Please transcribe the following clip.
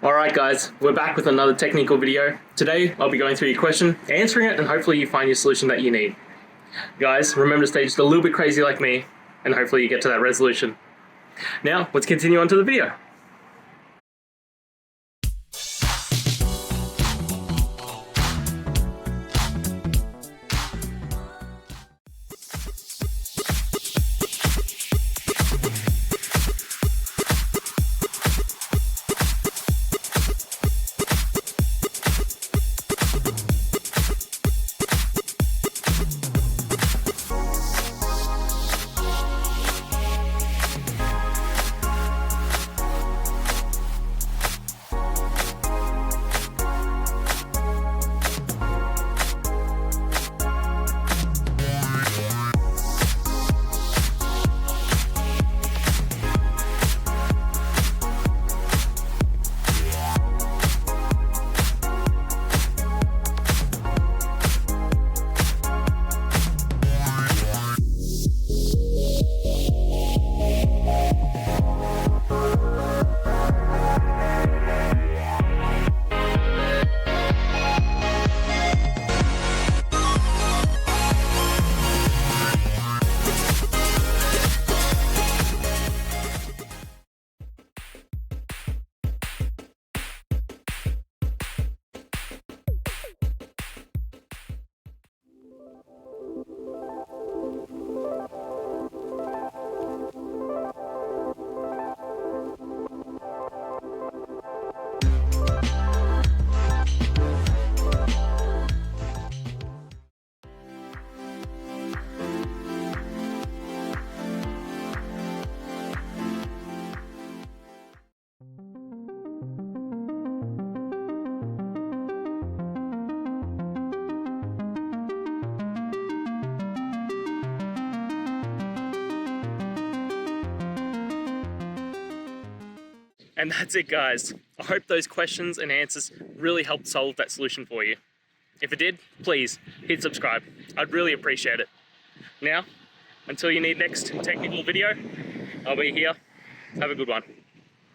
Alright guys, we're back with another technical video. Today I'll be going through your question, answering it, and hopefully you find your solution that you need. Guys, remember to stay just a little bit crazy like me, and hopefully you get to that resolution. Now, let's continue on to the video. And that's it guys. I hope those questions and answers really helped solve that solution for you. If it did, please hit subscribe. I'd really appreciate it. Now, until you need next technical video, I'll be here. Have a good one.